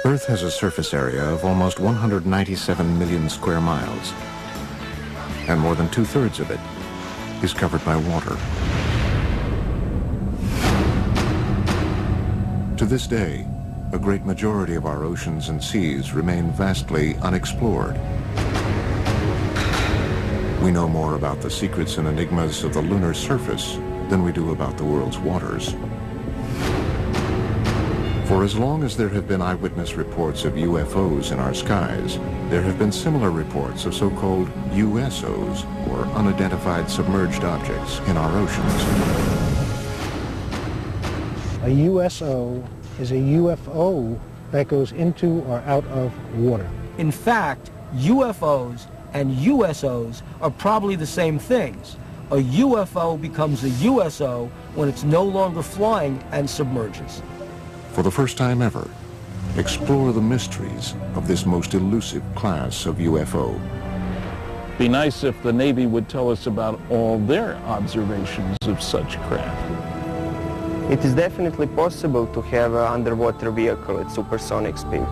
Earth has a surface area of almost 197 million square miles, and more than two-thirds of it is covered by water. To this day, a great majority of our oceans and seas remain vastly unexplored. We know more about the secrets and enigmas of the lunar surface than we do about the world's waters. For as long as there have been eyewitness reports of UFOs in our skies, there have been similar reports of so-called USOs, or unidentified submerged objects, in our oceans. A USO is a UFO that goes into or out of water. In fact, UFOs and USOs are probably the same things. A UFO becomes a USO when it's no longer flying and submerges. For the first time ever, explore the mysteries of this most elusive class of UFO. Be nice if the Navy would tell us about all their observations of such craft. It is definitely possible to have an underwater vehicle at supersonic speed.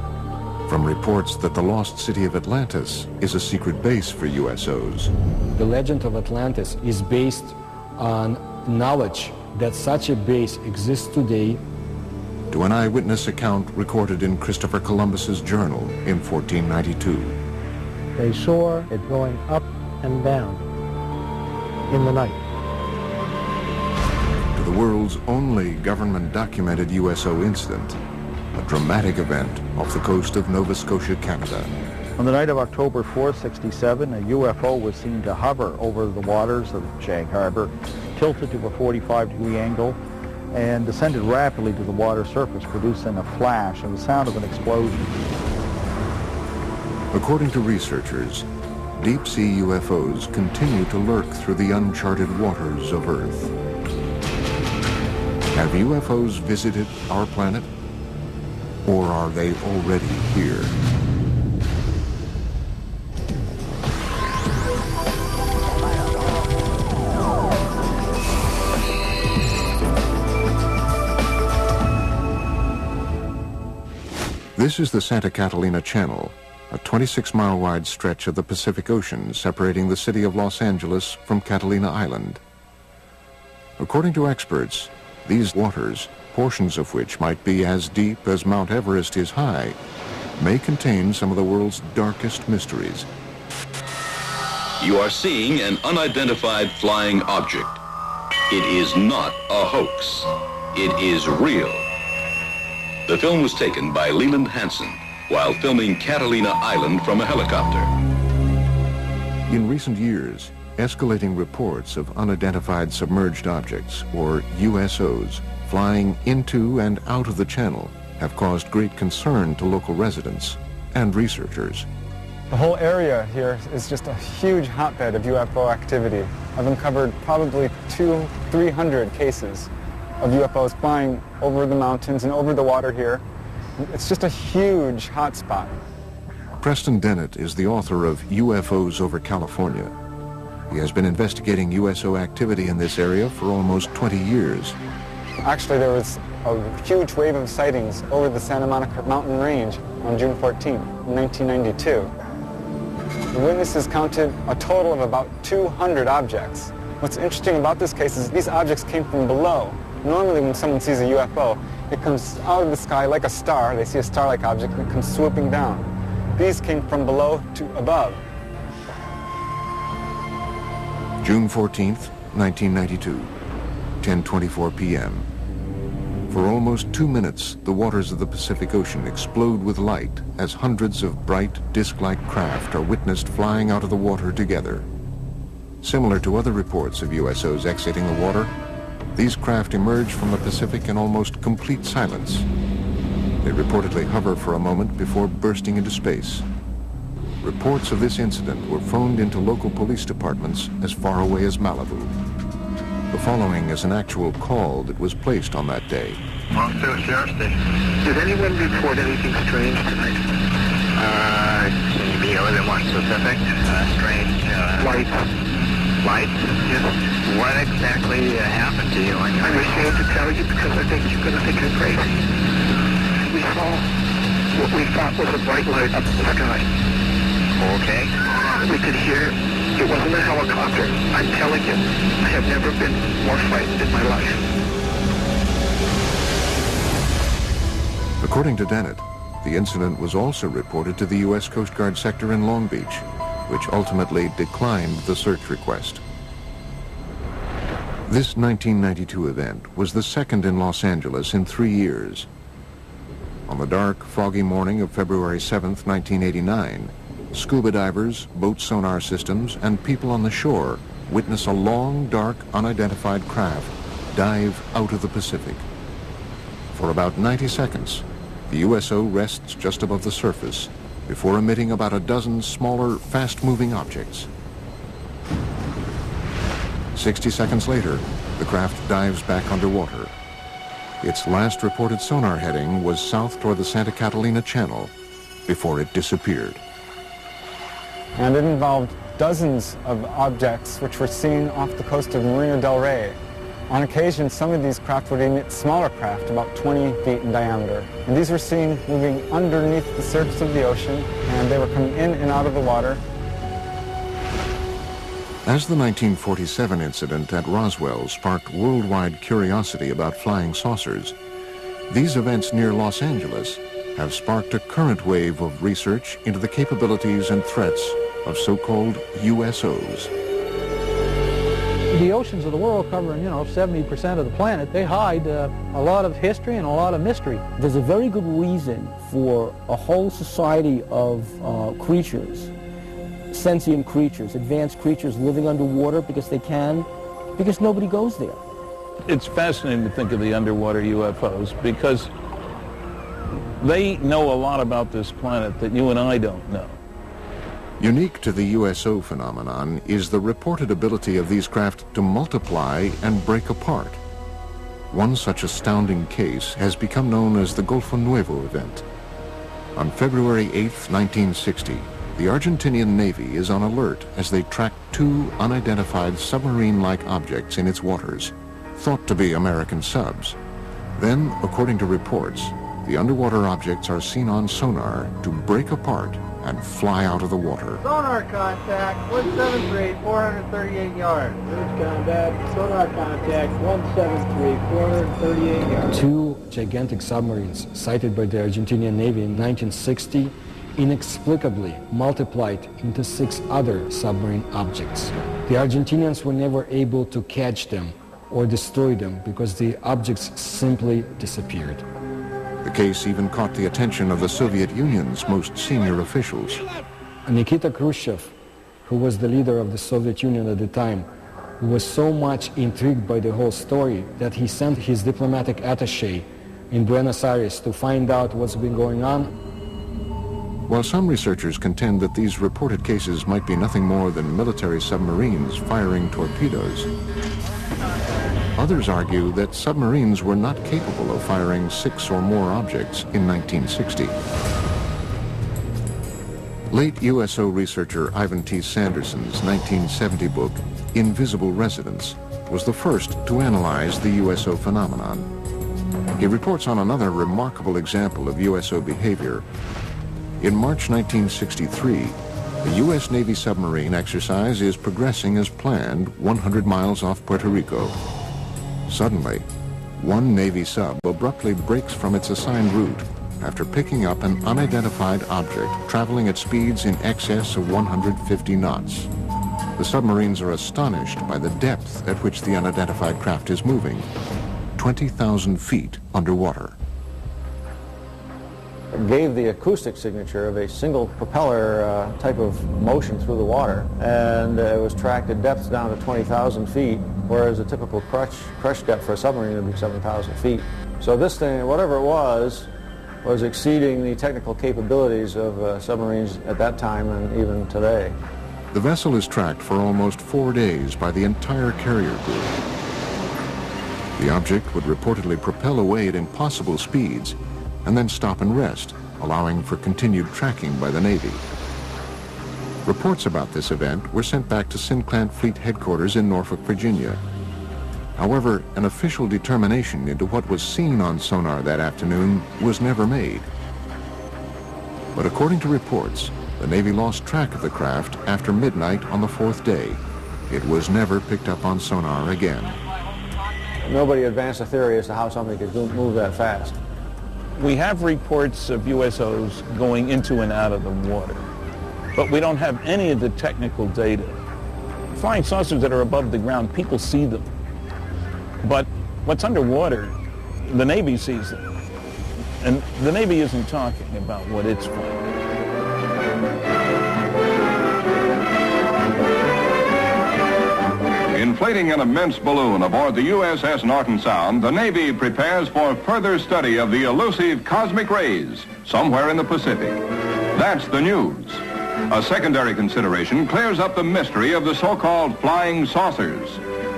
From reports that the lost city of Atlantis is a secret base for USOs. The legend of Atlantis is based on knowledge that such a base exists today. To an eyewitness account recorded in Christopher Columbus's journal in 1492. They saw it going up and down in the night. To the world's only government-documented USO incident, a dramatic event off the coast of Nova Scotia, Canada. On the night of October 4, 1967, a UFO was seen to hover over the waters of Shank Harbor, tilted to a 45-degree angle, and descended rapidly to the water surface, producing a flash and the sound of an explosion. According to researchers, deep-sea UFOs continue to lurk through the uncharted waters of Earth. Have UFOs visited our planet? Or are they already here? This is the Santa Catalina Channel, a 26-mile wide stretch of the Pacific Ocean separating the city of Los Angeles from Catalina Island. According to experts, these waters, portions of which might be as deep as Mount Everest is high, may contain some of the world's darkest mysteries. You are seeing an unidentified flying object. It is not a hoax. It is real. The film was taken by Leland Hansen while filming Catalina Island from a helicopter. In recent years, escalating reports of unidentified submerged objects, or USOs, flying into and out of the channel have caused great concern to local residents and researchers. The whole area here is just a huge hotbed of UFO activity. I've uncovered probably 200-300 cases of UFOs flying over the mountains and over the water here. It's just a huge hotspot. Preston Dennett is the author of UFOs over California. He has been investigating USO activity in this area for almost 20 years. Actually, there was a huge wave of sightings over the Santa Monica mountain range on June 14, 1992. The witnesses counted a total of about 200 objects. What's interesting about this case is these objects came from below. Normally when someone sees a UFO, it comes out of the sky like a star. They see a star-like object and it comes swooping down. These came from below to above. June 14th, 1992, 10:24 p.m. For almost 2 minutes, the waters of the Pacific Ocean explode with light as hundreds of bright, disc-like craft are witnessed flying out of the water together. Similar to other reports of USOs exiting the water, these craft emerge from the Pacific in almost complete silence. They reportedly hover for a moment before bursting into space. Reports of this incident were phoned into local police departments as far away as Malibu. The following is an actual call that was placed on that day. Monster Sheriff Station. Did anyone report anything strange tonight? Can you be a little bit more specific? Strange. Lights. Lights? Yes. What exactly happened to you? I'm ashamed to tell you because I think you're going to think I'm crazy. We saw what we thought was a bright light up in the sky. Okay. We could hear it wasn't a helicopter. I'm telling you, I have never been more frightened in my life. According to Dennett, the incident was also reported to the U.S. Coast Guard sector in Long Beach, which ultimately declined the search request. This 1992 event was the second in Los Angeles in 3 years. On the dark, foggy morning of February 7th, 1989, scuba divers, boat sonar systems, and people on the shore witness a long, dark, unidentified craft dive out of the Pacific. For about 90 seconds, the USO rests just above the surface before emitting about a dozen smaller, fast-moving objects. 60 seconds later, the craft dives back underwater. Its last reported sonar heading was south toward the Santa Catalina Channel before it disappeared. And it involved dozens of objects which were seen off the coast of Marina del Rey. On occasion, some of these craft would emit smaller craft, about 20 feet in diameter. And these were seen moving underneath the surface of the ocean, and they were coming in and out of the water. As the 1947 incident at Roswell sparked worldwide curiosity about flying saucers, these events near Los Angeles have sparked a current wave of research into the capabilities and threats of so-called USOs. The oceans of the world covering, 70% of the planet, they hide a lot of history and a lot of mystery. There's a very good reason for a whole society of creatures, sentient creatures, advanced creatures living underwater because nobody goes there. It's fascinating to think of the underwater UFOs because they know a lot about this planet that you and I don't know. Unique to the USO phenomenon is the reported ability of these craft to multiply and break apart. One such astounding case has become known as the Golfo Nuevo event. On February 8, 1960, the Argentinian Navy is on alert as they track two unidentified submarine-like objects in its waters, thought to be American subs. Then, according to reports, the underwater objects are seen on sonar to break apart and fly out of the water. Sonar contact, 173, 438 yards. Bridge contact, sonar contact, 173, 438 yards. Two gigantic submarines sighted by the Argentinian Navy in 1960 inexplicably multiplied into 6 other submarine objects. The Argentinians were never able to catch them or destroy them because the objects simply disappeared. The case even caught the attention of the Soviet Union's most senior officials. Nikita Khrushchev, who was the leader of the Soviet Union at the time, was so much intrigued by the whole story that he sent his diplomatic attaché in Buenos Aires to find out what's been going on. While some researchers contend that these reported cases might be nothing more than military submarines firing torpedoes, others argue that submarines were not capable of firing 6 or more objects in 1960. Late USO researcher Ivan T. Sanderson's 1970 book, Invisible Residents, was the first to analyze the USO phenomenon. He reports on another remarkable example of USO behavior. In March 1963, the U.S. Navy submarine exercise is progressing as planned 100 miles off Puerto Rico. Suddenly, one Navy sub abruptly breaks from its assigned route after picking up an unidentified object traveling at speeds in excess of 150 knots. The submarines are astonished by the depth at which the unidentified craft is moving, 20,000 feet underwater. It gave the acoustic signature of a single propeller type of motion through the water, and it was tracked at depths down to 20,000 feet, whereas a typical crush depth for a submarine would be 7,000 feet. So this thing, whatever it was exceeding the technical capabilities of submarines at that time and even today. The vessel is tracked for almost 4 days by the entire carrier group. The object would reportedly propel away at impossible speeds and then stop and rest, allowing for continued tracking by the Navy. Reports about this event were sent back to Sinclair Fleet Headquarters in Norfolk, Virginia. However, an official determination into what was seen on sonar that afternoon was never made. But according to reports, the Navy lost track of the craft after midnight on the fourth day. It was never picked up on sonar again. Nobody advanced a theory as to how something could move that fast. We have reports of USOs going into and out of the water, but we don't have any of the technical data. Flying saucers that are above the ground, people see them. But what's underwater, the Navy sees them. And the Navy isn't talking about what it's flying. Inflating an immense balloon aboard the USS Norton Sound, the Navy prepares for further study of the elusive cosmic rays somewhere in the Pacific. That's the news. A secondary consideration clears up the mystery of the so-called flying saucers.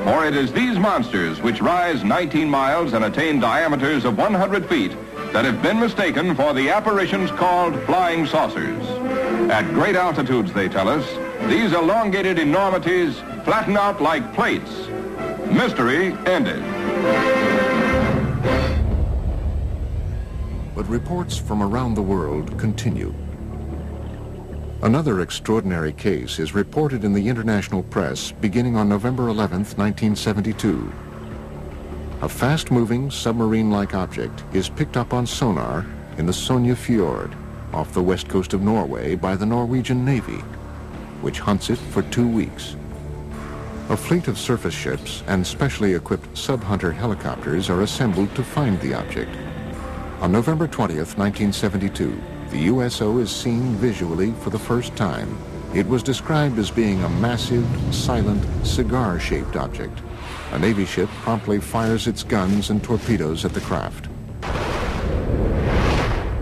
For it is these monsters which rise 19 miles and attain diameters of 100 feet that have been mistaken for the apparitions called flying saucers. At great altitudes, they tell us, these elongated enormities flatten out like plates. Mystery ended. But reports from around the world continue. Another extraordinary case is reported in the international press beginning on November 11th, 1972. A fast-moving submarine-like object is picked up on sonar in the Sonja Fjord off the west coast of Norway by the Norwegian Navy, which hunts it for 2 weeks. A fleet of surface ships and specially equipped sub-hunter helicopters are assembled to find the object. On November 20th, 1972, the USO is seen visually for the first time. It was described as being a massive, silent, cigar-shaped object. A Navy ship promptly fires its guns and torpedoes at the craft.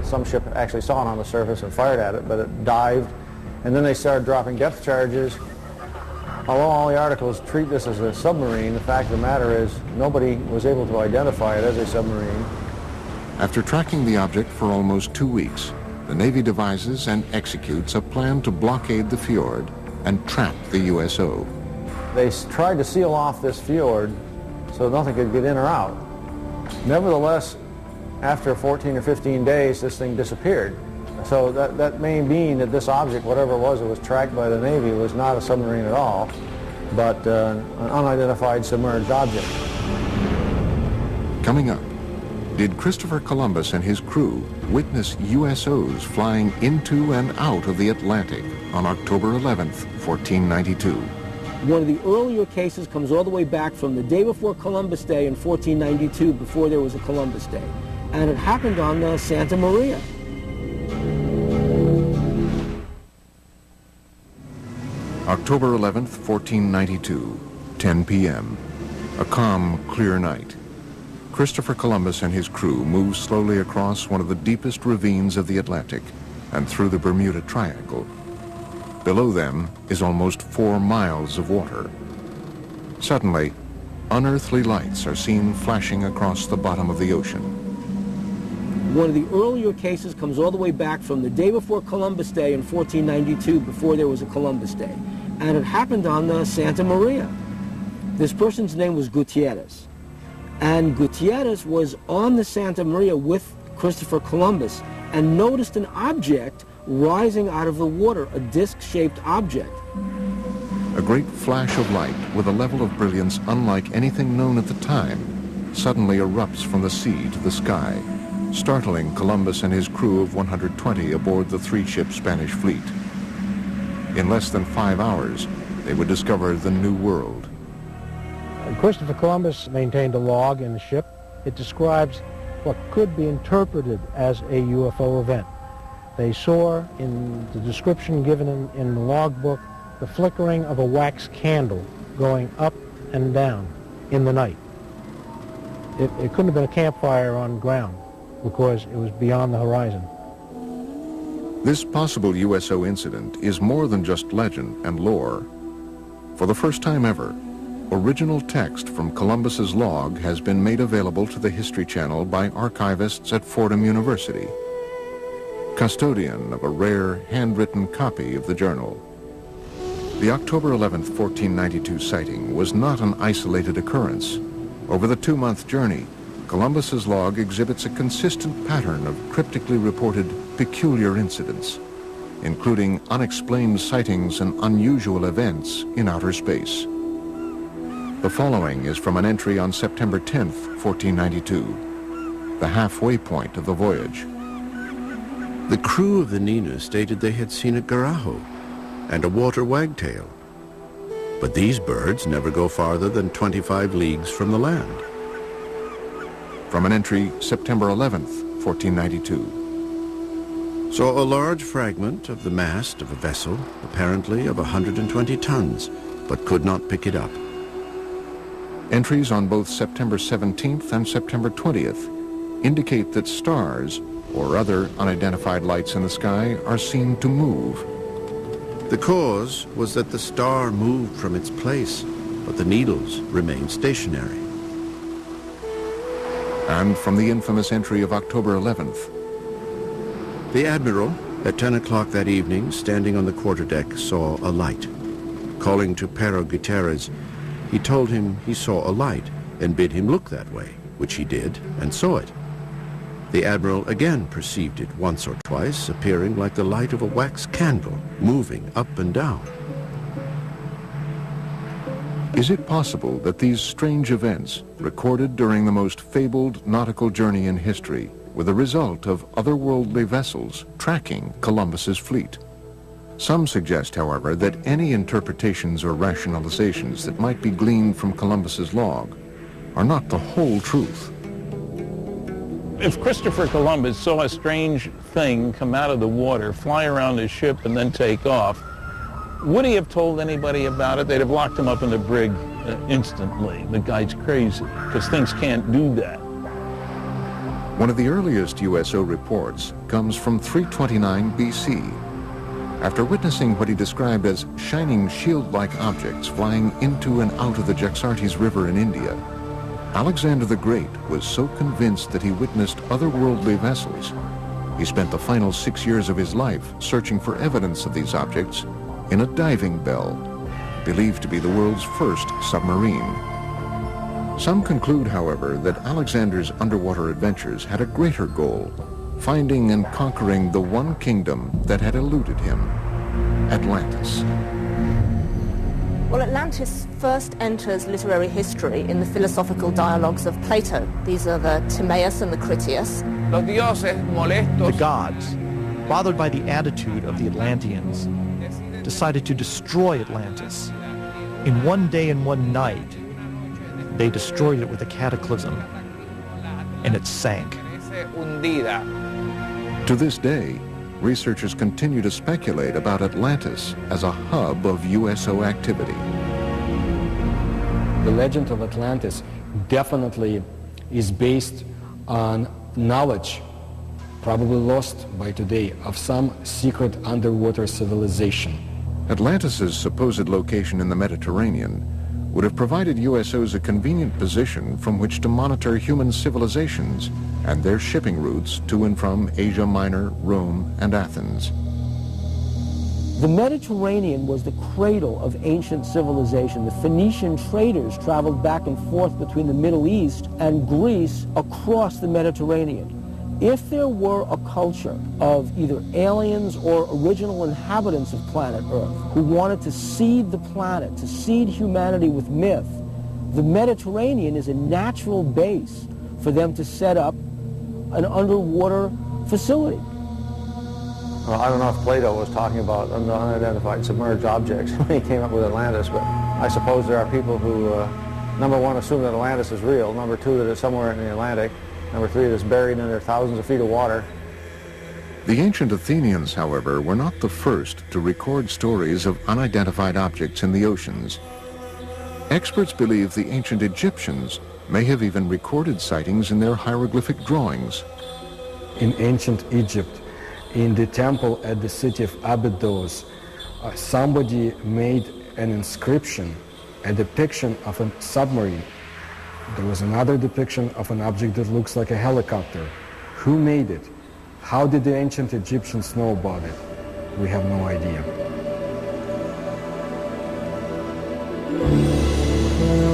Some ship actually saw it on the surface and fired at it, but it dived, and then they started dropping depth charges. Although all the articles treat this as a submarine, the fact of the matter is nobody was able to identify it as a submarine. After tracking the object for almost 2 weeks, the Navy devises and executes a plan to blockade the fjord and trap the USO. They tried to seal off this fjord so nothing could get in or out. Nevertheless, after 14 or 15 days, this thing disappeared. So that may mean that this object, whatever it was tracked by the Navy, was not a submarine at all, but an unidentified submerged object. Coming up, did Christopher Columbus and his crew witness USOs flying into and out of the Atlantic on October 11th, 1492? One of the earlier cases comes all the way back from the day before Columbus Day in 1492, before there was a Columbus Day. And it happened on Santa Maria. October 11th, 1492, 10 p.m. A calm, clear night. Christopher Columbus and his crew move slowly across one of the deepest ravines of the Atlantic and through the Bermuda Triangle. Below them is almost 4 miles of water. Suddenly, unearthly lights are seen flashing across the bottom of the ocean. One of the earlier cases comes all the way back from the day before Columbus Day in 1492, before there was a Columbus Day. And it happened on Santa Maria. This person's name was Gutierrez. And Gutierrez was on the Santa Maria with Christopher Columbus and noticed an object rising out of the water, a disc-shaped object. A great flash of light with a level of brilliance unlike anything known at the time suddenly erupts from the sea to the sky, startling Columbus and his crew of 120 aboard the 3-ship Spanish fleet. In less than 5 hours, they would discover the New World. Christopher Columbus maintained a log in the ship. It describes what could be interpreted as a UFO event. They saw in the description given in the logbook the flickering of a wax candle going up and down in the night. It couldn't have been a campfire on ground because it was beyond the horizon. This possible USO incident is more than just legend and lore. For the first time ever, original text from Columbus's log has been made available to the History Channel by archivists at Fordham University, custodian of a rare handwritten copy of the journal. The October 11th, 1492 sighting was not an isolated occurrence. Over the 2-month journey, Columbus's log exhibits a consistent pattern of cryptically reported peculiar incidents, including unexplained sightings and unusual events in outer space. The following is from an entry on September 10th, 1492, the halfway point of the voyage. The crew of the Nina stated they had seen a garaho and a water wagtail, but these birds never go farther than 25 leagues from the land. From an entry September 11th, 1492. Saw a large fragment of the mast of a vessel, apparently of 120 tons, but could not pick it up. Entries on both September 17th and September 20th indicate that stars or other unidentified lights in the sky are seen to move. The cause was that the star moved from its place, but the needles remained stationary. And from the infamous entry of October 11th. The Admiral, at 10 o'clock that evening, standing on the quarterdeck, saw a light. Calling to Pero Gutierrez, he told him he saw a light and bid him look that way, which he did and saw it. The Admiral again perceived it once or twice, appearing like the light of a wax candle, moving up and down. Is it possible that these strange events, recorded during the most fabled nautical journey in history, were the result of otherworldly vessels tracking Columbus's fleet? Some suggest, however, that any interpretations or rationalizations that might be gleaned from Columbus's log are not the whole truth. If Christopher Columbus saw a strange thing come out of the water, fly around his ship, and then take off, would he have told anybody about it? They'd have locked him up in the brig instantly. The guy's crazy, because things can't do that. One of the earliest USO reports comes from 329 BC. After witnessing what he described as shining shield-like objects flying into and out of the Jaxartes River in India, Alexander the Great was so convinced that he witnessed otherworldly vessels, he spent the final 6 years of his life searching for evidence of these objects in a diving bell, believed to be the world's first submarine. Some conclude, however, that Alexander's underwater adventures had a greater goal, finding and conquering the one kingdom that had eluded him, Atlantis. Well, Atlantis first enters literary history in the philosophical dialogues of Plato. These are the Timaeus and the Critias. The gods, bothered by the attitude of the Atlanteans, decided to destroy Atlantis. In one day and one night, they destroyed it with a cataclysm, and it sank. To this day, researchers continue to speculate about Atlantis as a hub of USO activity. The legend of Atlantis definitely is based on knowledge, probably lost by today, of some secret underwater civilization. Atlantis's supposed location in the Mediterranean would have provided USOs a convenient position from which to monitor human civilizations and their shipping routes to and from Asia Minor, Rome, and Athens. The Mediterranean was the cradle of ancient civilization. The Phoenician traders traveled back and forth between the Middle East and Greece across the Mediterranean. If there were a culture of either aliens or original inhabitants of planet Earth who wanted to seed the planet, to seed humanity with myth, the Mediterranean is a natural base for them to set up an underwater facility. Well, I don't know if Plato was talking about unidentified submerged objects when he came up with Atlantis, but I suppose there are people who, number one, assume that Atlantis is real, number two, that it's somewhere in the Atlantic, number three, that it's buried under thousands of feet of water. The ancient Athenians, however, were not the first to record stories of unidentified objects in the oceans. Experts believe the ancient Egyptians may have even recorded sightings in their hieroglyphic drawings. In ancient Egypt, in the temple at the city of Abydos, somebody made an inscription, a depiction of a submarine. There was another depiction of an object that looks like a helicopter. Who made it? How did the ancient Egyptians know about it? We have no idea.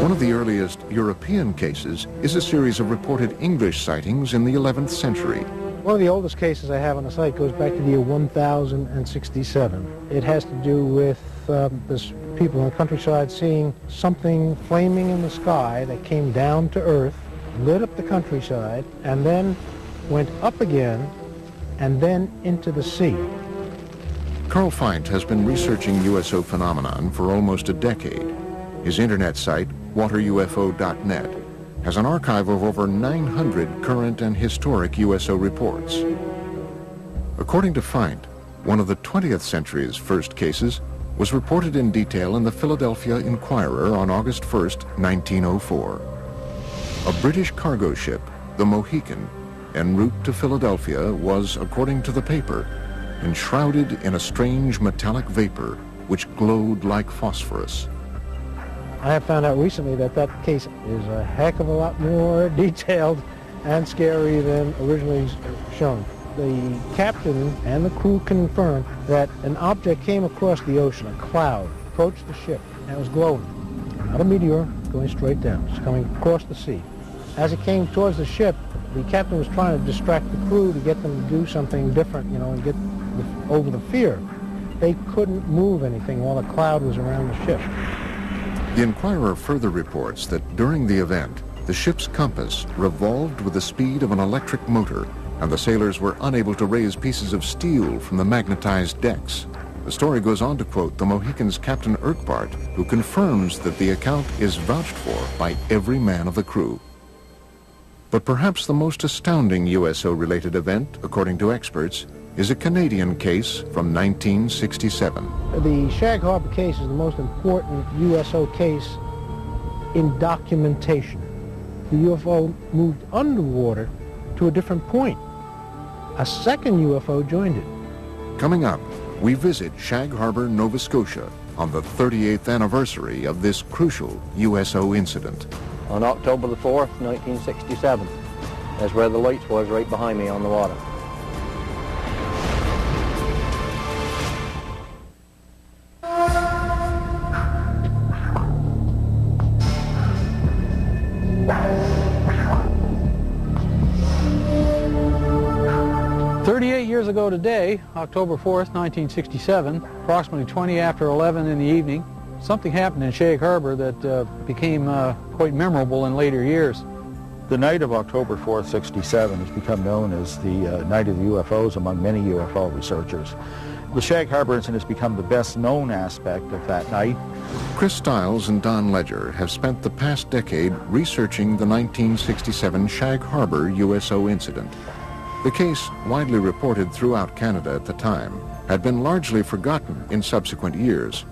One of of the earliest European cases is a series of reported English sightings in the 11th century. One of the oldest cases I have on the site goes back to the year 1067. It has to do with this people in the countryside seeing something flaming in the sky that came down to earth, lit up the countryside, and then went up again, and then into the sea. Carl Feint has been researching USO phenomenon for almost a decade. His internet site, waterufo.net, has an archive of over 900 current and historic USO reports. According to Feint, one of the 20th century's first cases was reported in detail in the Philadelphia Inquirer on August 1st, 1904. A British cargo ship, the Mohican, en route to Philadelphia was, according to the paper, enshrouded in a strange metallic vapor which glowed like phosphorus. I have found out recently that that case is a heck of a lot more detailed and scary than originally shown. The captain and the crew confirmed that an object came across the ocean, a cloud, approached the ship, and it was glowing. Not a meteor, going straight down, just coming across the sea. As it came towards the ship, the captain was trying to distract the crew to get them to do something different, you know, and get over the fear. They couldn't move anything while the cloud was around the ship. The Inquirer further reports that during the event, the ship's compass revolved with the speed of an electric motor, and the sailors were unable to raise pieces of steel from the magnetized decks. The story goes on to quote the Mohican's Captain Urquhart, who confirms that the account is vouched for by every man of the crew. But perhaps the most astounding USO-related event, according to experts, is a Canadian case from 1967. The Shag Harbor case is the most important USO case in documentation. The UFO moved underwater to a different point. A second UFO joined it. Coming up, we visit Shag Harbor, Nova Scotia on the 38th anniversary of this crucial USO incident. On October the 4th, 1967. That's where the lights was, right behind me on the water. Years ago today, October 4th, 1967, approximately 20 after 11 in the evening, something happened in Shag Harbor that became quite memorable in later years. The night of October 4th, 67 has become known as the night of the UFOs among many UFO researchers. The Shag Harbor incident has become the best known aspect of that night. Chris Stiles and Don Ledger have spent the past decade researching the 1967 Shag Harbor USO incident. The case, widely reported throughout Canada at the time, had been largely forgotten in subsequent years.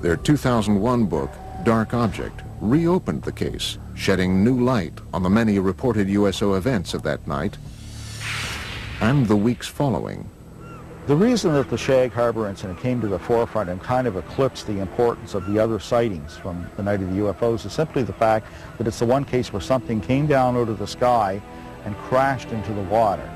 Their 2001 book, Dark Object, reopened the case, shedding new light on the many reported USO events of that night and the weeks following. The reason that the Shag Harbor incident came to the forefront and kind of eclipsed the importance of the other sightings from the night of the UFOs is simply the fact that it's the one case where something came down out of the sky and crashed into the water.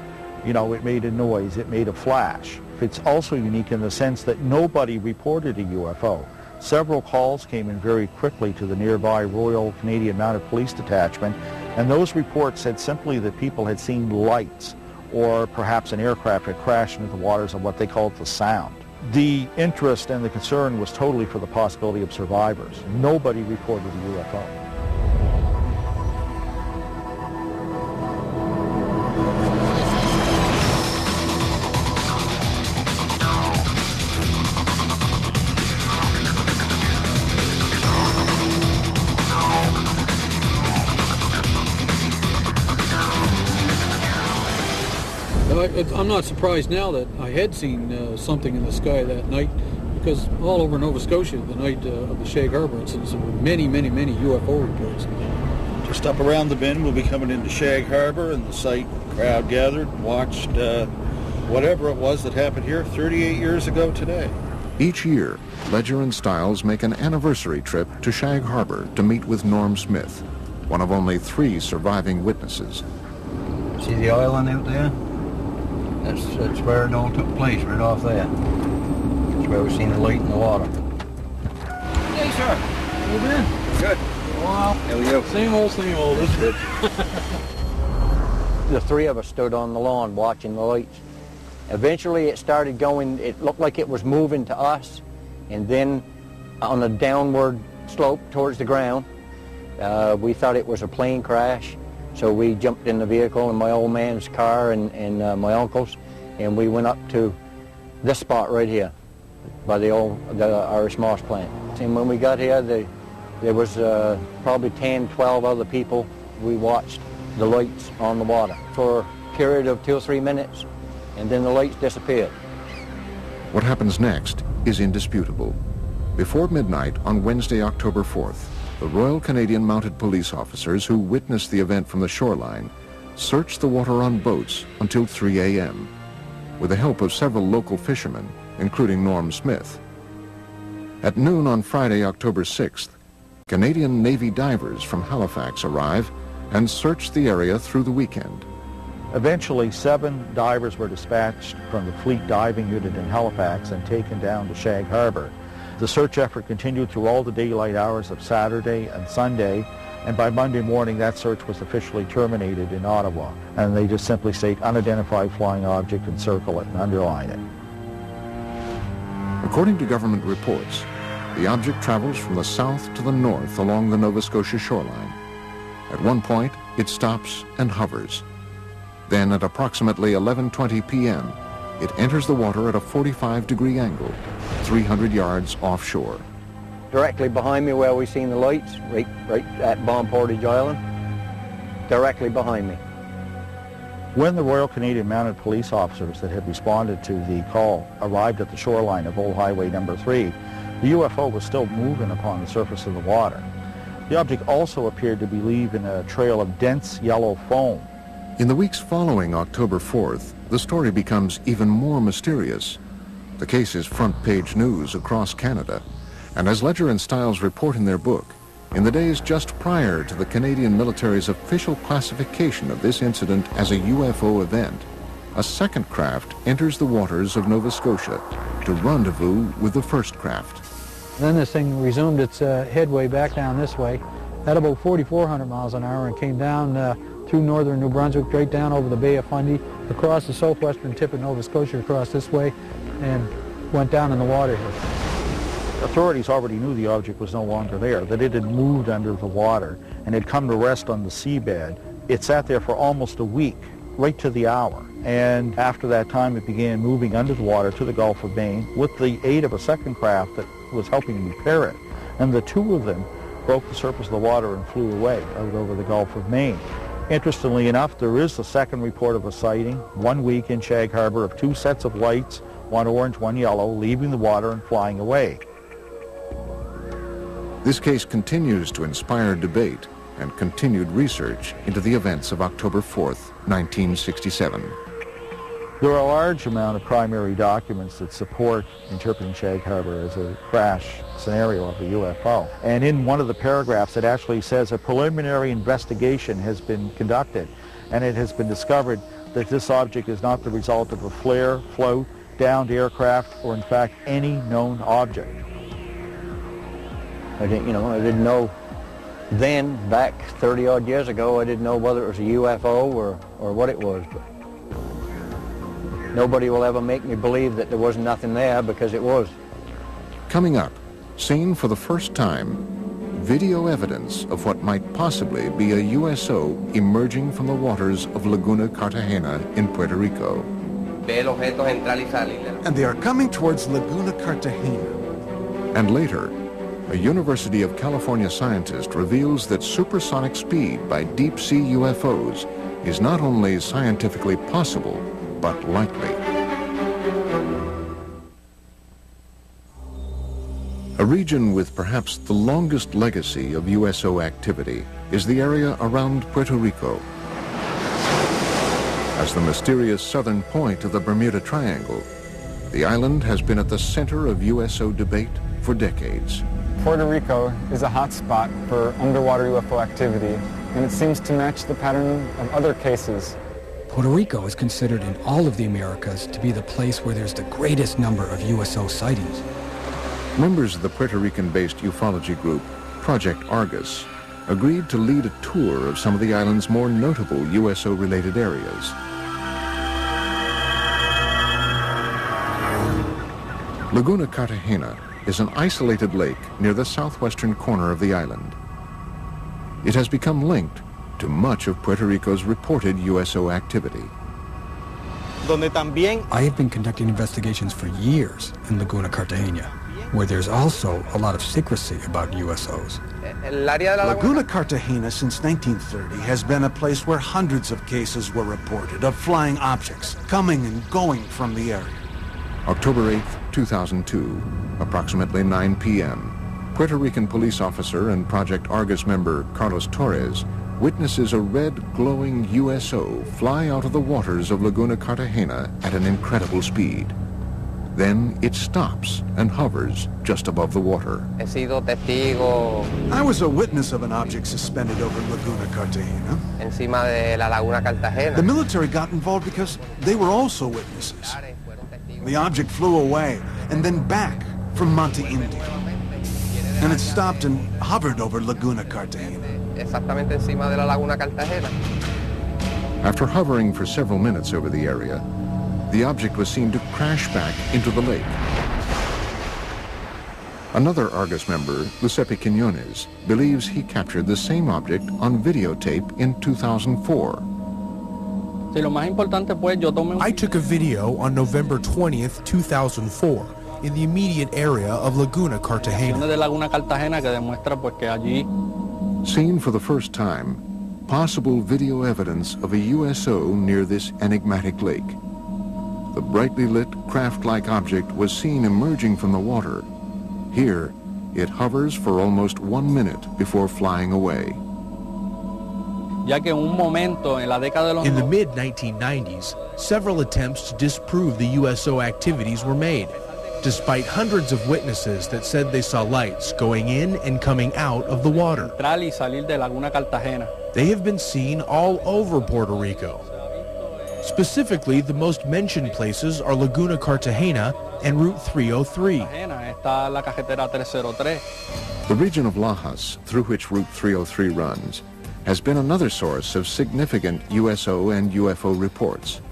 You know, it made a noise, it made a flash. It's also unique in the sense that nobody reported a UFO. Several calls came in very quickly to the nearby Royal Canadian Mounted Police Detachment, and those reports said simply that people had seen lights or perhaps an aircraft had crashed into the waters of what they called the Sound. The interest and the concern was totally for the possibility of survivors. Nobody reported a UFO. I'm not surprised now that I had seen something in the sky that night, because all over Nova Scotia, the night of the Shag Harbor incident, there were many UFO reports. Just up around the bend, we'll be coming into Shag Harbor, and the site crowd gathered and watched whatever it was that happened here 38 years ago today. Each year, Ledger and Stiles make an anniversary trip to Shag Harbor to meet with Norm Smith, one of only 3 surviving witnesses. See the island out there? That's where it all took place, right off there. That's where we seen the light in the water. Hey, sir. You been? Good. while. There we go. Same old, isn't it? The three of us stood on the lawn watching the lights. Eventually it started going, it looked like it was moving to us, and then on a downward slope towards the ground. We thought it was a plane crash, so we jumped in the vehicle in my old man's car and my uncle's, and we went up to this spot right here by the Irish Moss plant. And when we got here, there was probably 10, 12 other people. We watched the lights on the water for a period of 2 or 3 minutes, and then the lights disappeared. What happens next is indisputable. Before midnight on Wednesday, October 4th, the Royal Canadian Mounted Police officers who witnessed the event from the shoreline searched the water on boats until 3 a.m. with the help of several local fishermen, including Norm Smith. At noon on Friday, October 6th, Canadian Navy divers from Halifax arrive and search the area through the weekend. Eventually, 7 divers were dispatched from the Fleet Diving Unit in Halifax and taken down to Shag Harbor. The search effort continued through all the daylight hours of Saturday and Sunday, and by Monday morning that search was officially terminated in Ottawa. And they just simply state unidentified flying object and circle it and underline it. According to government reports, the object travels from the south to the north along the Nova Scotia shoreline. At one point, it stops and hovers. Then at approximately 11:20 p.m., it enters the water at a 45-degree angle, 300 yards offshore. Directly behind me where we seen the lights, right at Bomb Portage Island, directly behind me. When the Royal Canadian Mounted Police officers that had responded to the call arrived at the shoreline of Old Highway number 3, the UFO was still moving upon the surface of the water. The object also appeared to be leaving a trail of dense yellow foam. In the weeks following October 4th, the story becomes even more mysterious. The case is front-page news across Canada, and as Ledger and Stiles report in their book, in the days just prior to the Canadian military's official classification of this incident as a UFO event, a second craft enters the waters of Nova Scotia to rendezvous with the first craft. Then this thing resumed its headway back down this way at about 4,400 miles an hour and came down through northern New Brunswick, right down over the Bay of Fundy, across the southwestern tip of Nova Scotia, across this way, and went down in the water here. Authorities already knew the object was no longer there, that it had moved under the water and had come to rest on the seabed. It sat there for almost a week, right to the hour. And after that time, it began moving under the water to the Gulf of Maine with the aid of a second craft that was helping repair it. And the two of them broke the surface of the water and flew away out over the Gulf of Maine. Interestingly enough, there is a second report of a sighting 1 week in Shag Harbor of 2 sets of lights, one orange, one yellow, leaving the water and flying away. This case continues to inspire debate and continued research into the events of October 4th, 1967. There are a large amount of primary documents that support interpreting Shag Harbor as a crash scenario of a UFO. And in one of the paragraphs it actually says a preliminary investigation has been conducted and it has been discovered that this object is not the result of a flare, float, downed aircraft, or in fact any known object. I didn't know then, back 30-odd years ago, I didn't know whether it was a UFO or what it was. But nobody will ever make me believe that there was nothing there, because it was. Coming up, seen for the first time, video evidence of what might possibly be a USO emerging from the waters of Laguna Cartagena in Puerto Rico. And they are coming towards Laguna Cartagena. And later, a University of California scientist reveals that supersonic speed by deep-sea UFOs is not only scientifically possible, but likely. A region with perhaps the longest legacy of USO activity is the area around Puerto Rico. As the mysterious southern point of the Bermuda Triangle, the island has been at the center of USO debate for decades. Puerto Rico is a hot spot for underwater UFO activity, and it seems to match the pattern of other cases. Puerto Rico is considered in all of the Americas to be the place where there's the greatest number of USO sightings. Members of the Puerto Rican-based ufology group, Project Argus, agreed to lead a tour of some of the island's more notable USO-related areas. Laguna Cartagena is an isolated lake near the southwestern corner of the island. It has become linked to much of Puerto Rico's reported USO activity. I have been conducting investigations for years in Laguna Cartagena, where there's also a lot of secrecy about USOs. Laguna Cartagena since 1930 has been a place where hundreds of cases were reported of flying objects coming and going from the area. October 8, 2002, approximately 9 p.m., Puerto Rican police officer and Project Argus member Carlos Torres witnesses a red glowing USO fly out of the waters of Laguna Cartagena at an incredible speed. Then it stops and hovers just above the water. I was a witness of an object suspended over Laguna Cartagena. The military got involved because they were also witnesses. The object flew away and then back from Monte Indio. And it stopped and hovered over Laguna Cartagena. After hovering for several minutes over the area, the object was seen to crash back into the lake. Another Argus member, Giuseppe Quiñones, believes he captured the same object on videotape in 2004. I took a video on November 20th, 2004, in the immediate area of Laguna Cartagena. Seen for the first time, possible video evidence of a USO near this enigmatic lake. The brightly lit craft-like object was seen emerging from the water. Here, it hovers for almost 1 minute before flying away. In the mid-1990s, several attempts to disprove the USO activities were made, despite hundreds of witnesses that said they saw lights going in and coming out of the water. They have been seen all over Puerto Rico. Specifically, the most mentioned places are Laguna Cartagena and Route 303. The region of Lajas, through which Route 303 runs, has been another source of significant USO and UFO reports,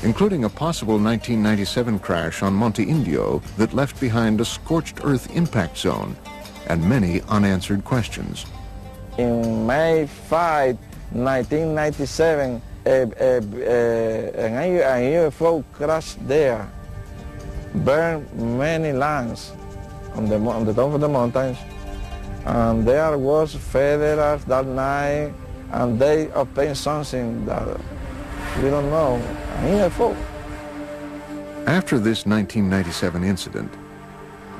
including a possible 1997 crash on Monte Indio that left behind a scorched earth impact zone and many unanswered questions. In May 5, 1997, a UFO crashed there, burned many lands on the top of the mountains, and there was federals that night, and they obtained something that we don't know, a UFO. After this 1997 incident,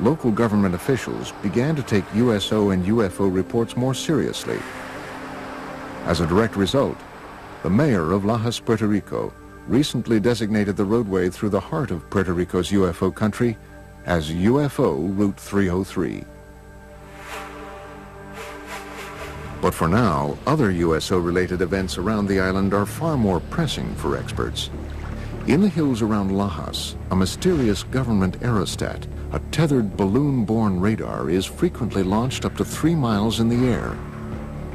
local government officials began to take USO and UFO reports more seriously. As a direct result, the mayor of Lajas, Puerto Rico, recently designated the roadway through the heart of Puerto Rico's UFO country as UFO Route 303. But for now, other USO-related events around the island are far more pressing for experts. In the hills around Lajas, a mysterious government aerostat, a tethered balloon-borne radar, is frequently launched up to 3 miles in the air,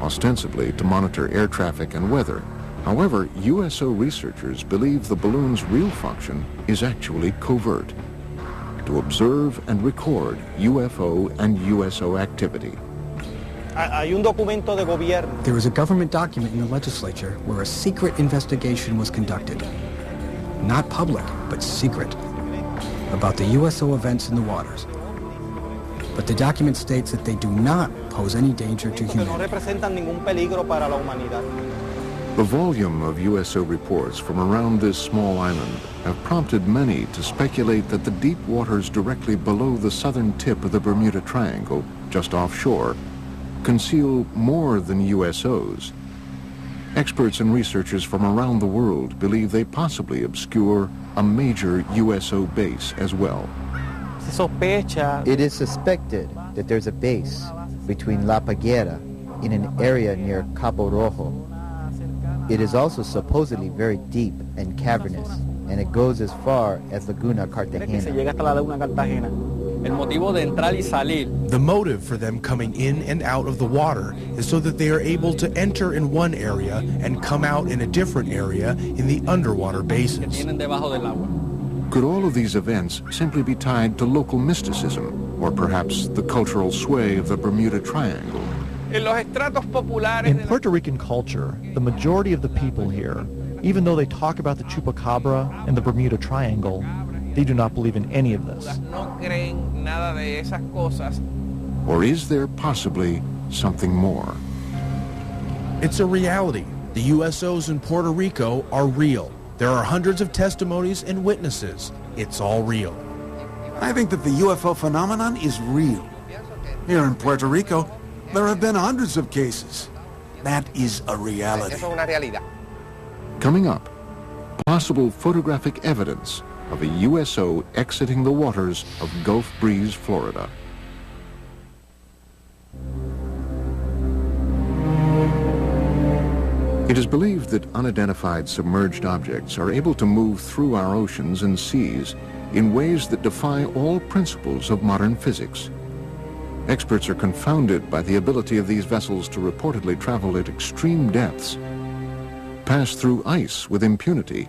ostensibly to monitor air traffic and weather. However, USO researchers believe the balloon's real function is actually covert, to observe and record UFO and USO activity. There was a government document in the legislature where a secret investigation was conducted. Not public, but secret, about the USO events in the waters. But the document states that they do not pose any danger to humanity. The volume of USO reports from around this small island have prompted many to speculate that the deep waters directly below the southern tip of the Bermuda Triangle, just offshore, conceal more than USOs. Experts and researchers from around the world believe they possibly obscure a major USO base as well. It is suspected that there's a base between La Paguera in an area near Cabo Rojo. It is also supposedly very deep and cavernous, and it goes as far as Laguna Cartagena. The motive for them coming in and out of the water is so that they are able to enter in one area and come out in a different area in the underwater basins. Could all of these events simply be tied to local mysticism, or perhaps the cultural sway of the Bermuda Triangle? In Puerto Rican culture, the majority of the people here, even though they talk about the Chupacabra and the Bermuda Triangle, they do not believe in any of this. Or is there possibly something more? It's a reality. The USOs in Puerto Rico are real. There are hundreds of testimonies and witnesses. It's all real. I think that the UFO phenomenon is real. Here in Puerto Rico, there have been hundreds of cases. That is a reality. Coming up, possible photographic evidence of a USO exiting the waters of Gulf Breeze, Florida. It is believed that unidentified submerged objects are able to move through our oceans and seas in ways that defy all principles of modern physics. Experts are confounded by the ability of these vessels to reportedly travel at extreme depths, pass through ice with impunity,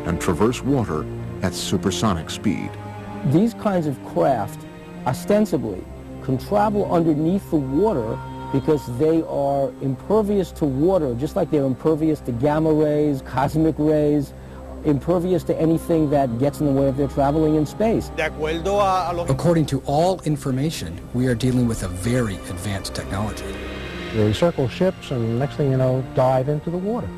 and traverse water at supersonic speed. These kinds of craft, ostensibly, can travel underneath the water because they are impervious to water, just like they're impervious to gamma rays, cosmic rays, impervious to anything that gets in the way of their traveling in space. According to all information, we are dealing with a very advanced technology. They circle ships and next thing you know, dive into the water.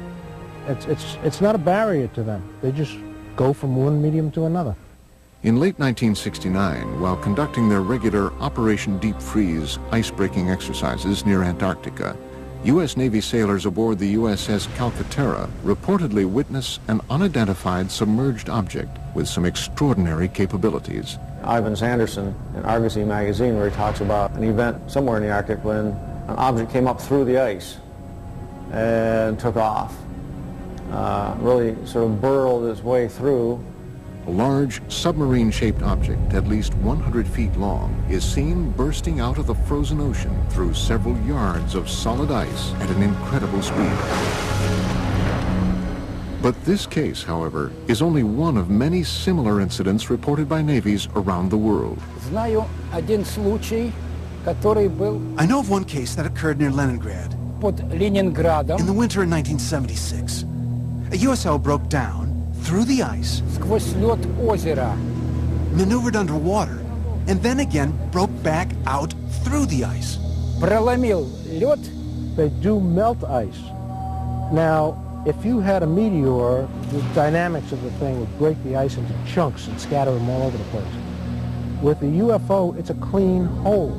It's not a barrier to them. They just go from one medium to another. In late 1969, while conducting their regular Operation Deep Freeze ice-breaking exercises near Antarctica, U.S. Navy sailors aboard the USS Calcaterra reportedly witnessed an unidentified submerged object with some extraordinary capabilities. Ivan Sanderson in Argosy magazine, where he talks about an event somewhere in the Arctic when an object came up through the ice and took off. Really sort of burrowed its way through. A large submarine-shaped object, at least 100 feet long, is seen bursting out of the frozen ocean through several yards of solid ice at an incredible speed. But this case, however, is only one of many similar incidents reported by navies around the world. I know of one case that occurred near Leningrad. In the winter of 1976. A USO broke down through the ice, maneuvered underwater, and then again broke back out through the ice. They do melt ice. Now, if you had a meteor, the dynamics of the thing would break the ice into chunks and scatter them all over the place. With the UFO, it's a clean hole.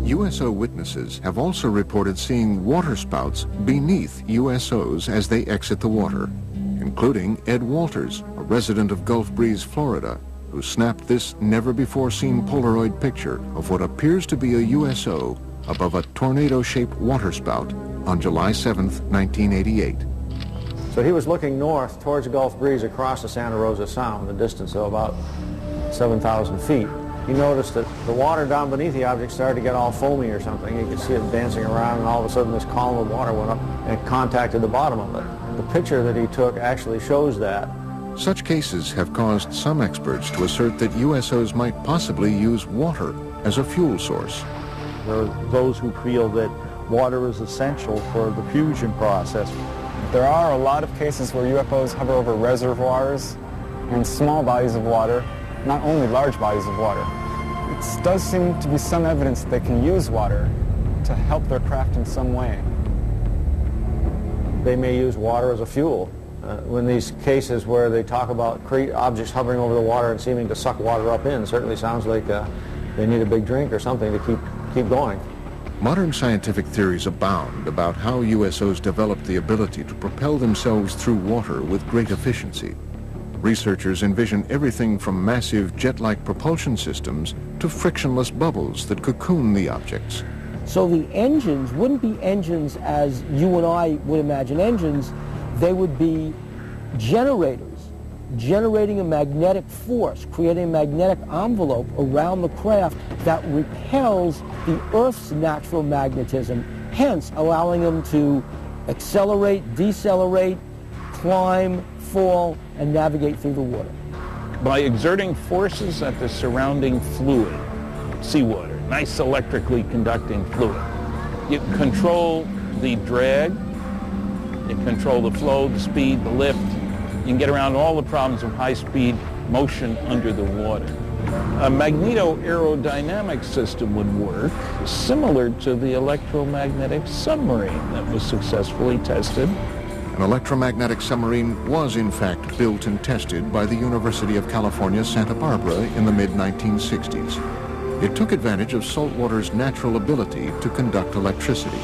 USO witnesses have also reported seeing waterspouts beneath USOs as they exit the water, including Ed Walters, a resident of Gulf Breeze, Florida, who snapped this never-before-seen Polaroid picture of what appears to be a USO above a tornado-shaped waterspout on July 7th, 1988. So he was looking north towards Gulf Breeze across the Santa Rosa Sound, a distance of about 7,000 feet. He noticed that the water down beneath the object started to get all foamy or something. You could see it dancing around, and all of a sudden this column of water went up and contacted the bottom of it. The picture that he took actually shows that. Such cases have caused some experts to assert that USOs might possibly use water as a fuel source. There are those who feel that water is essential for the fusion process. There are a lot of cases where UFOs hover over reservoirs and small bodies of water, not only large bodies of water. It does seem to be some evidence that they can use water to help their craft in some way. They may use water as a fuel. When these cases where they talk about objects hovering over the water and seeming to suck water up in, certainly sounds like they need a big drink or something to keep going. Modern scientific theories abound about how USOs developed the ability to propel themselves through water with great efficiency. Researchers envision everything from massive jet-like propulsion systems to frictionless bubbles that cocoon the objects. So the engines wouldn't be engines as you and I would imagine engines. They would be generators generating a magnetic force, creating a magnetic envelope around the craft that repels the Earth's natural magnetism, hence allowing them to accelerate, decelerate, climb, fall, and navigate through the water. By exerting forces at the surrounding fluid, seawater, nice electrically conducting fluid, you control the drag, you control the flow, the speed, the lift. You can get around all the problems of high-speed motion under the water. A magneto-aerodynamic system would work similar to the electromagnetic submarine that was successfully tested. An electromagnetic submarine was in fact built and tested by the University of California, Santa Barbara in the mid-1960s. It took advantage of saltwater's natural ability to conduct electricity.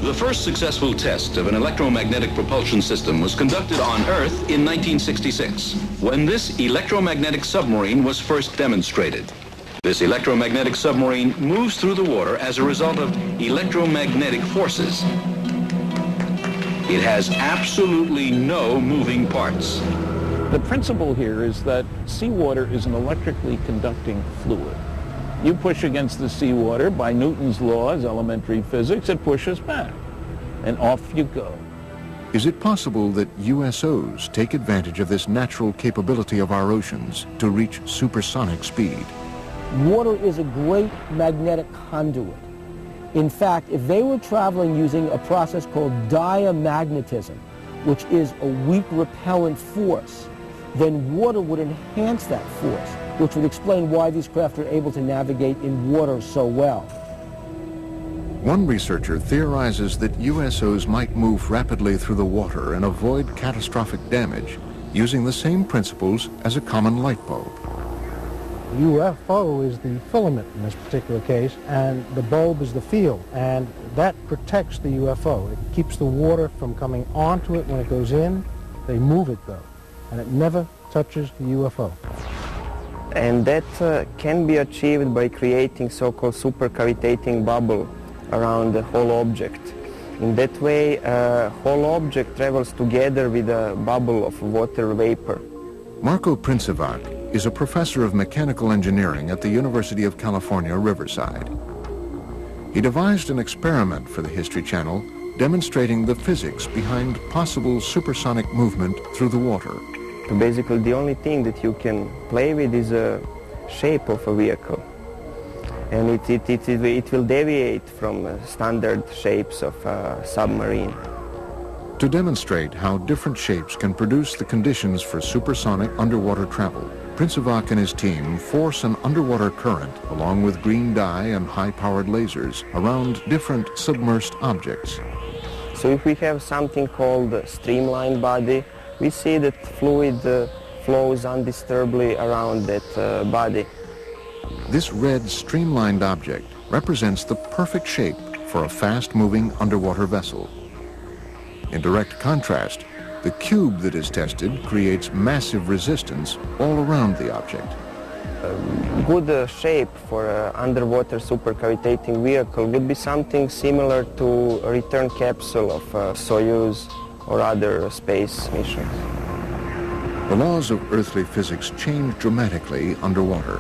The first successful test of an electromagnetic propulsion system was conducted on Earth in 1966, when this electromagnetic submarine was first demonstrated. This electromagnetic submarine moves through the water as a result of electromagnetic forces. It has absolutely no moving parts. The principle here is that seawater is an electrically conducting fluid. You push against the seawater by Newton's laws, elementary physics, it pushes back, and off you go. Is it possible that USOs take advantage of this natural capability of our oceans to reach supersonic speed? Water is a great magnetic conduit. In fact, if they were traveling using a process called diamagnetism, which is a weak repellent force, then water would enhance that force, which would explain why these craft are able to navigate in water so well. One researcher theorizes that USOs might move rapidly through the water and avoid catastrophic damage using the same principles as a common light bulb. UFO is the filament in this particular case, and the bulb is the field, and that protects the UFO. It keeps the water from coming onto it when it goes in. They move it, though, and it never touches the UFO. And that can be achieved by creating so-called supercavitating bubble around the whole object. In that way, whole object travels together with a bubble of water vapor. Marko Princevac is a professor of mechanical engineering at the University of California, Riverside. He devised an experiment for the History Channel demonstrating the physics behind possible supersonic movement through the water. Basically, the only thing that you can play with is a shape of a vehicle. And it will deviate from standard shapes of a submarine. To demonstrate how different shapes can produce the conditions for supersonic underwater travel, Princevac and his team force an underwater current along with green dye and high-powered lasers around different submersed objects. So if we have something called a streamlined body, we see that fluid flows undisturbedly around that body. This red streamlined object represents the perfect shape for a fast-moving underwater vessel. In direct contrast, the cube that is tested creates massive resistance all around the object. A good shape for an underwater supercavitating vehicle would be something similar to a return capsule of Soyuz or other space missions. The laws of earthly physics change dramatically underwater.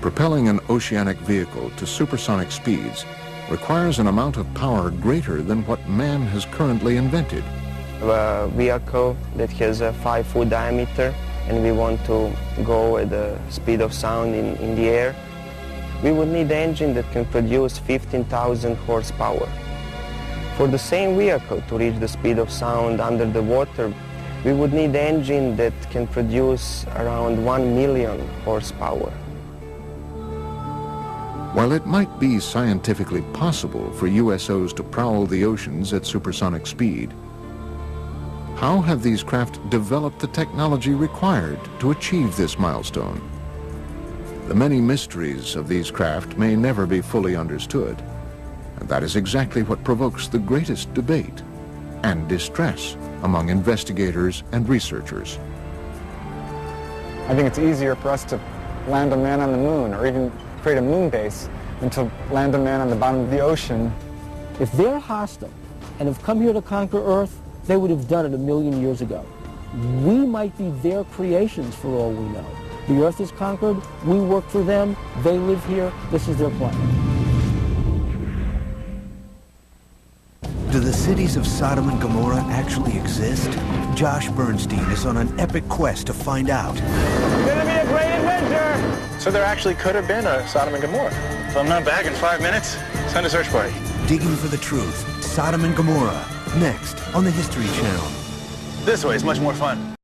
Propelling an oceanic vehicle to supersonic speeds requires an amount of power greater than what man has currently invented. A vehicle that has a 5-foot diameter and we want to go at the speed of sound in the air, we would need an engine that can produce 15,000 horsepower. For the same vehicle to reach the speed of sound under the water, we would need an engine that can produce around 1 million horsepower. While it might be scientifically possible for USOs to prowl the oceans at supersonic speed, how have these craft developed the technology required to achieve this milestone? The many mysteries of these craft may never be fully understood, and that is exactly what provokes the greatest debate and distress among investigators and researchers. I think it's easier for us to land a man on the moon or even create a moon base than to land a man on the bottom of the ocean. If they're hostile and have come here to conquer Earth, they would have done it 1 million years ago. We might be their creations for all we know. The earth is conquered, we work for them, they live here, this is their planet. Do the cities of Sodom and Gomorrah actually exist? Josh Bernstein is on an epic quest to find out. It's gonna be a great adventure! So there actually could have been a Sodom and Gomorrah. If I'm not back in 5 minutes, send a search party. Digging for the truth, Sodom and Gomorrah, next on the History Channel. This way is much more fun.